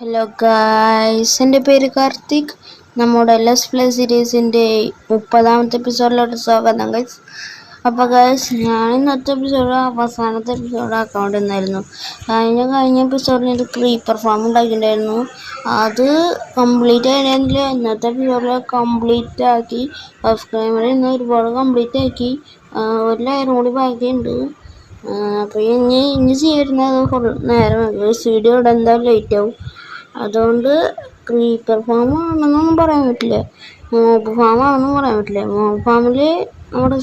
Hello guys, എൻ്റെ പേര് കാർത്തിക്. നമ്മുടെ ലെസ് പ്ലേ സീരീസിൻ്റെ 30ാമത്തെ എപ്പിസോഡിലോട്ട് സ്വാഗതം ഗൈസ്. അപ്പോൾ ഗൈസ്, ഞാൻ ഇന്നത്തെ എപ്പിസോഡ് അവസാനത്തെ എപ്പിസോഡ് ആക്കാണ്ടിരുന്നായിരുന്നു. കഴിഞ്ഞ എപ്പിസോഡിൽ ഒരു ക്രീപ്പർ ഫാം ഉണ്ടാക്കിയിട്ടുണ്ടായിരുന്നു. അത് കംപ്ലീറ്റ് ആയിരുന്നില്ല. ഇന്നത്തെ എപ്പിസോഡിൽ കംപ്ലീറ്റ് ആക്കി. ഓഫ് ക്യാമറ ഇന്ന് ഒരുപാട് കംപ്ലീറ്റ് ആക്കി. ഒരു ലെയറും കൂടി ബാക്കിയുണ്ട്. അപ്പോൾ ഇനി ചെയ്യുന്നത് നേരം വീഡിയോ ഇവിടെ എന്തായാലും ലേറ്റ് ആവും. അതുകൊണ്ട് ക്രീപ്പർ ഫാം ആണെന്നൊന്നും പറയാൻ പറ്റില്ല, മോബ് ഫാം ആണെന്നും പറയാൻ പറ്റില്ല. മോബ് ഫാമിൽ നമ്മുടെ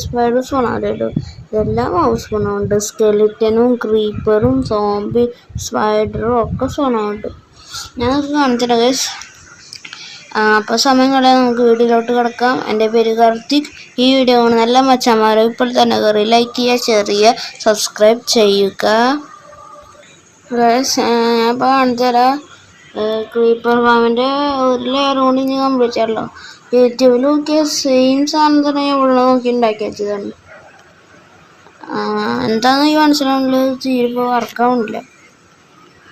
സ്പൈഡർ സ്പോണാട്ടോ. ഇതെല്ലാം മോബ് സ്പോണുണ്ട്. സ്കെലിറ്റനും ക്രീപ്പറും സോംബി സ്പൈഡറും ഒക്കെ സ്പോണുണ്ട്. ഞാൻ കാണിച്ചിട്ട് ഗൈസ്. അപ്പോൾ സമയം കളയാൻ നമുക്ക് വീഡിയോയിലോട്ട് കിടക്കാം. എൻ്റെ പേര് കാർത്തിക്. ഈ വീഡിയോ കാണുന്ന നല്ല മച്ചന്മാരും ഇപ്പോൾ തന്നെ കയറി ലൈക്ക് ചെയ്യുക, ഷെയർ ചെയ്യുക, സബ്സ്ക്രൈബ് ചെയ്യുക ഗൈസ്. ഞാൻ ഇപ്പോൾ കാണിച്ചു തരാം. ക്രീപ്പർ ഫാമിൻ്റെ ഒരു ലെയർ കൊണ്ട് ഇനി കംപ്ലീറ്റ് ആണല്ലോ. യൂട്യൂബിൽ നോക്കിയ സെയിം സാധനം തന്നെ ഇവിടെ നോക്കി ഉണ്ടാക്കി വെച്ചതാണ്. എന്താണെന്ന് ഈ മനസ്സിലാവുന്നില്ല. തീരിപ്പോൾ വർക്കാവുന്നില്ല.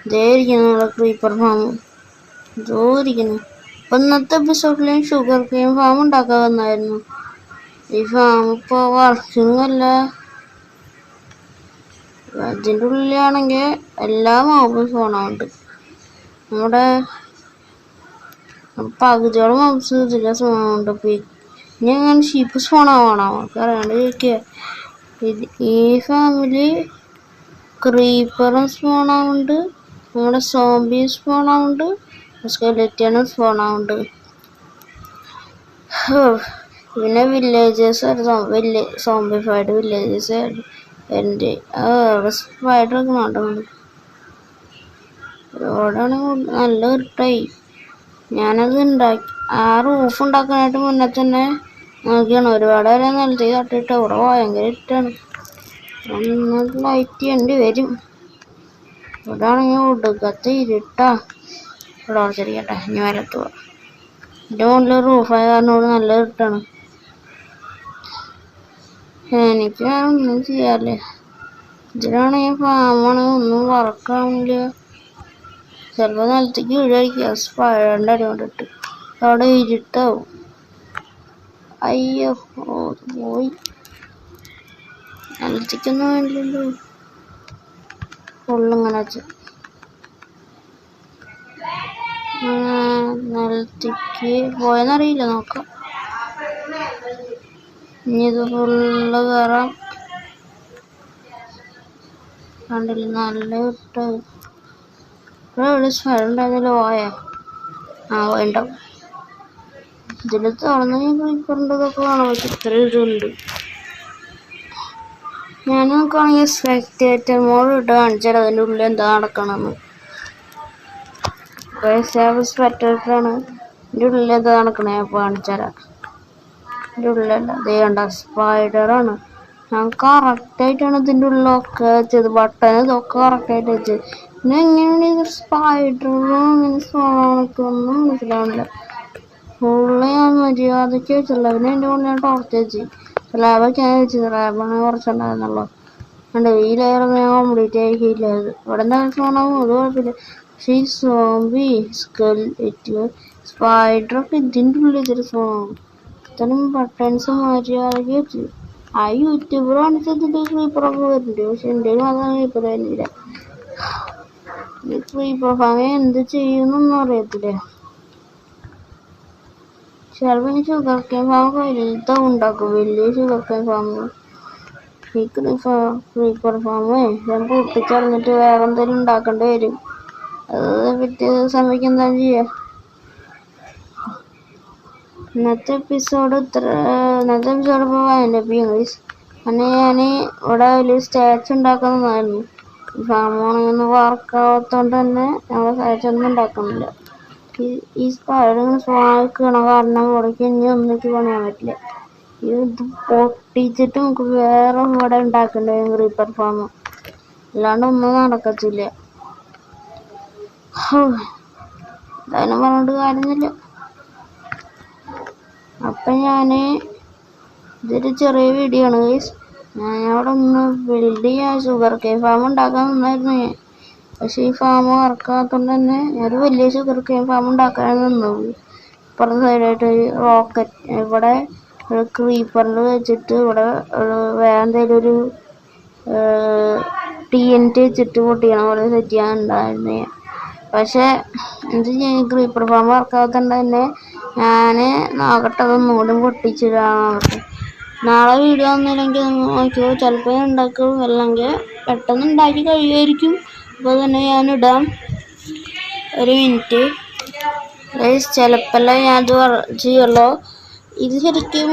ഇതേ ഇരിക്കുന്നു നമ്മുടെ ക്രീപ്പർ ഫാം. ഇതോ ഇരിക്കുന്നു. അപ്പം ഇന്നത്തെ എപ്പിസോഡിൽ ഷുഗർ കെയിൻ ഫാം ഉണ്ടാക്കാൻ വന്നായിരുന്നു. ഈ ഫാം ഇപ്പോൾ വർക്കിംഗ് അല്ല. അതിൻ്റെ ഉള്ളിലാണെങ്കിൽ എല്ലാ മോബും സ്പോണുണ്ട്. നമ്മുടെ പകുതിയോളം മോബ്സ് ഇതിലെ സ്പോണുണ്ട്. ഇനി അങ്ങനെ ഷീപ്പ് സ്പോണാവണോ നമുക്ക് അറിയാണ്ട് ചോദിക്കുക. ഈ ഫാമിലി ക്രീപ്പറും സ്പോണാവുന്നുണ്ട്, നമ്മുടെ സോംബി സ്പോണാവുന്നുണ്ട്, സ്കെലിറ്റനും സ്പോണാവുന്നുണ്ട്. പിന്നെ വില്ലേജേഴ്സ് സോംബിഫൈഡ് വില്ലേജേഴ്സ് എൻ്റെ സ്പൈഡറൊക്കെ നടക്കുന്നുണ്ട്. റോഡാണെങ്കിൽ നല്ല ഇരുട്ടായി. ഞാനത് ഉണ്ടാക്കി റൂഫ് ഉണ്ടാക്കാനായിട്ട് മുന്നേ തന്നെ നോക്കിയാണ്. ഒരുപാട് വരെ നിലത്തേക്ക് തട്ടിയിട്ട് അവിടെ ഭയങ്കര ഇരുട്ടാണ്. ലൈറ്റ് ചെയ്യേണ്ടി വരും. ഇവിടാണെങ്കിൽ ഒടുക്കത്തെ ഇരുട്ടാ. ഇവിടെ ഉറച്ചിരിക്കട്ടെ, ഇനി വലത്ത് പോവാം. എൻ്റെ മുകളിൽ റൂഫായ കാരണം നല്ല ഇരുട്ടാണ്. എനിക്ക് ഒന്നും ചെയ്യാല്ലേ. ഇതിലാണെങ്കിൽ ഫാമാണെങ്കിൽ ഒന്നും വർക്കാവില്ല. ചിലപ്പോൾ നിലത്തേക്ക് വീഴായിരിക്കുക സ്പൈഡറിൻ്റെ അടി കൊണ്ടിട്ട്. അവിടെ ഇരുട്ടാവും. അയ്യോ, പോയി. നിലത്തേക്കൊന്നും വേണ്ടില്ലല്ലോ. ഫുള്ളിങ്ങനെ വെച്ച് നിലത്തേക്ക് പോയെന്നറിയില്ല. നോക്കാം. ഇനി ഇത് ഫുള്ള് കയറാം. കണ്ടില്ല, നല്ല ഇട്ടായി. ഇവിടെ സ്പൈഡർ ഉണ്ടായിരുന്നല്ലോ. പോയാ ഉണ്ടാവും. ഇതിൽ തുറന്ന് ക്രീപ്പറിൻ്റെതൊക്കെ കാണാൻ പറ്റും. ഇത്ര ഇതുണ്ട്. ഞാൻ നോക്കുകയാണെങ്കിൽ സ്പെക്ടേറ്റർ മോഡ് ഇട്ട് കാണിച്ചാൽ അതിൻ്റെ ഉള്ളിൽ എന്താ നടക്കണമെന്ന്. സ്പെക്ടേറ്ററാണ്. ഇതിൻ്റെ ഉള്ളിൽ എന്താ നടക്കണേ അപ്പോൾ കാണിച്ചാലാ. ഇതിൻ്റെ ഉള്ളിലല്ല, ഇത് കണ്ട സ്പൈഡറാണ്. ഞാൻ കറക്റ്റായിട്ടാണ് ഇതിൻ്റെ ഉള്ളിലൊക്കെ വെച്ചത്. ബട്ടൺ ഇതൊക്കെ കറക്റ്റായിട്ട് വെച്ചത്. പിന്നെ എങ്ങനെയാണ് ഇത് സ്പൈഡറും ഇങ്ങനെ സാധനമൊന്നും മനസ്സിലാവുന്നില്ല. ഫുള്ള് ഞാൻ മര്യാദയ്ക്ക് വെച്ചില്ല. പിന്നെ എൻ്റെ മുകളിൽ ഞാൻ ടോർച്ച് വെച്ച് സ്ലാബൊക്കെ ഞാൻ വെച്ചത്. സ്ലാബാണ് കുറച്ചുണ്ടായിരുന്നുള്ളൂ. ഉണ്ട്. ഈ ലെയറൊന്നും ഞാൻ കംപ്ലീറ്റ് ആക്കിയില്ല. ഇവിടെ എന്താ സാധനം അത് കുഴപ്പമില്ല. പക്ഷേ ഈ സോംബി സ്കെലിറ്റൻ സ്പൈഡറൊക്കെ ഇതിൻ്റെ ഉള്ളിൽ ഇതൊരു സാധനമാണ്. ഇത്തരം ബട്ടൺസ് മര്യാദയ്ക്ക് വെച്ച്. യൂട്യൂബർ കാണിച്ചതിൻ്റെ ക്രീപ്പറൊക്കെ വരുന്നുണ്ട്. പക്ഷെ എൻ്റെ മാത്രം ക്രീപ്പർ വരുന്നില്ല. ഈ ക്രീപ്പർ ഫാമ എന്ത് ചെയ്യുന്നൊന്നും അറിയത്തില്ല. ചിലപ്പോൾ ഈ ഷുഗർ കെയിൻ ഫാം വലുതാ ഉണ്ടാക്കും. വലിയ ഷുഗർ കെയിൻ ഫാമുകൾ. ഈ ക്രീപ്പർ ഫാമേ ഞാൻ പൊട്ടിച്ചറിഞ്ഞിട്ട് വേറെ എന്തെങ്കിലും ഉണ്ടാക്കേണ്ടി വരും. അത് പിറ്റേ സമയത്ത് എന്താ ചെയ്യുക. ഇന്നത്തെ എപ്പിസോഡ് ഇപ്പോൾ വൈൻഡപ്പ് ചെയ്യും ഗൈസ്. ഞാൻ ഇവിടെ വലിയ സ്റ്റാച്ച് ഉണ്ടാക്കുന്നതായിരുന്നു. ഫാമാണെങ്കിൽ വർക്കാവാത്തതുകൊണ്ട് തന്നെ ഞങ്ങൾ സ്റ്റാച്ച് ഒന്നും ഉണ്ടാക്കുന്നില്ല. ഈ സ്പൈഡർ സ്വാക്കിണ കാരണം ഇവിടേക്ക് ഇനി ഒന്നിച്ച് പണിയാൻ പറ്റില്ല. ഇത് പൊട്ടിച്ചിട്ട് നമുക്ക് വേറെ ഇവിടെ ഉണ്ടാക്കേണ്ടി വരും ക്രീപ്പർ ഫാം. അല്ലാണ്ട് ഒന്നും നടക്കത്തില്ല. എന്തായാലും പറഞ്ഞിട്ട് കാര്യമൊന്നുമില്ല. അപ്പം ഇതൊരു ചെറിയ വീഡിയോ ആണ് ഗൈസ്. ഞാൻ അവിടെ ഒന്ന് ബിൽഡ് ചെയ്യാൻ ഷുഗർ കെയിൻ ഫാം ഉണ്ടാക്കാൻ നിന്നായിരുന്നു. പക്ഷെ ഈ ഫാം വർക്കാത്തോണ്ട് തന്നെ ഒരു വലിയ ഷുഗർ കെയിൻ ഫാം ഉണ്ടാക്കാൻ നിന്നത്. ഇപ്പുറത്തെ സൈഡായിട്ട് റോക്കറ്റ് ഇവിടെ ഒരു ക്രീപ്പറിൽ വെച്ചിട്ട് ഇവിടെ വേറെ എന്തെങ്കിലും ഒരു TNT വെച്ചിട്ട് പൊട്ടിക്കണ പോലെ സെറ്റ് ചെയ്യാനുണ്ടായിരുന്നേ. പക്ഷെ എന്ത് ചെയ്യാൻ ക്രീപ്പർ ഫാം വർക്കാത്തോണ്ട് തന്നെ ഞാൻ നോക്കട്ടെ, അതൊന്നുകൂടി പൊട്ടിച്ചിടാൻ. നാളെ വീഡിയോ ഒന്നുമില്ലെങ്കിൽ നോക്കിയോ, ചിലപ്പോൾ ഉണ്ടാക്കും, അല്ലെങ്കിൽ പെട്ടെന്ന് ഉണ്ടാക്കി കഴിയുമായിരിക്കും. അപ്പോൾ തന്നെ ഞാൻ ഇടാം. ഒരു മിനിറ്റ് ചിലപ്പോഴല്ല ഞാനത് ചെയ്യുള്ളൂ. ഇത് ശരിക്കും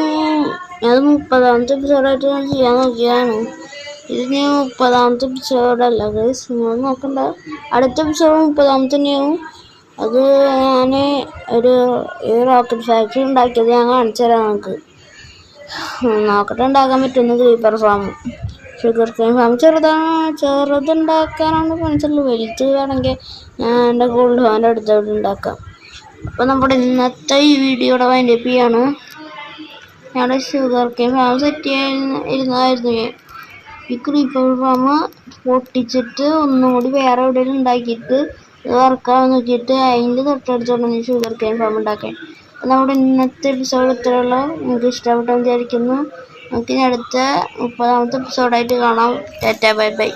അത് 30ാമത്തെ എപ്പിസോഡായിട്ട് ഞാൻ ചെയ്യാൻ നോക്കിയതാണ്. ഇത് ഞാൻ 30ാമത്തെ എപ്പിസോഡല്ല ഗൈസ്, നിങ്ങൾ നോക്കണ്ട. അടുത്ത എപ്പിസോഡ് 30ാമത്തെ തന്നെയാവും. അത് ഞാൻ ഒരു റോക്കറ്റ് ഫാക്ടറി ഉണ്ടാക്കിയത് ഞാൻ കാണിച്ചു തരാം. നമുക്ക് നോക്കട്ടെ ഉണ്ടാക്കാൻ പറ്റുന്ന creeper farm. Sugarcane farm ചെറുതുണ്ടാക്കാനാണ് കാണിച്ചുള്ളൂ. വലുത് വേണമെങ്കിൽ ഞാൻ എൻ്റെ ഗോൾഡ് ഫാമിൻ്റെ അടുത്തോട്ട് ഉണ്ടാക്കാം. അപ്പോൾ നമ്മുടെ ഇന്നത്തെ ഈ വീഡിയോയുടെ വൈൻഡപ്പ് ചെയ്യാണ്. ഞങ്ങളുടെ ഷുഗർ കെയിൻ ഫാം സെറ്റ് ഇരുന്നായിരുന്നു. ഈ ക്രീപ്പർ ഫാം പൊട്ടിച്ചിട്ട് ഒന്നും കൂടി വേറെ എവിടെയെങ്കിലും ഉണ്ടാക്കിയിട്ട് വർക്കാവാൻ നോക്കിയിട്ട് അതിൻ്റെ തൊട്ടടുത്തോണ്ടാണ് ഷുഗർ കെയിൻ ഫാം ഉണ്ടാക്കാൻ. നമ്മുടെ ഇന്നത്തെ എപ്പിസോഡ് ഇത്രയുള്ള. നിങ്ങൾക്ക് ഇഷ്ടപ്പെട്ടെന്ന് വിചാരിക്കുന്നു. നമുക്ക് ഇനി അടുത്ത 30ാമത്തെ എപ്പിസോഡായിട്ട് കാണാം. Tata bye bye.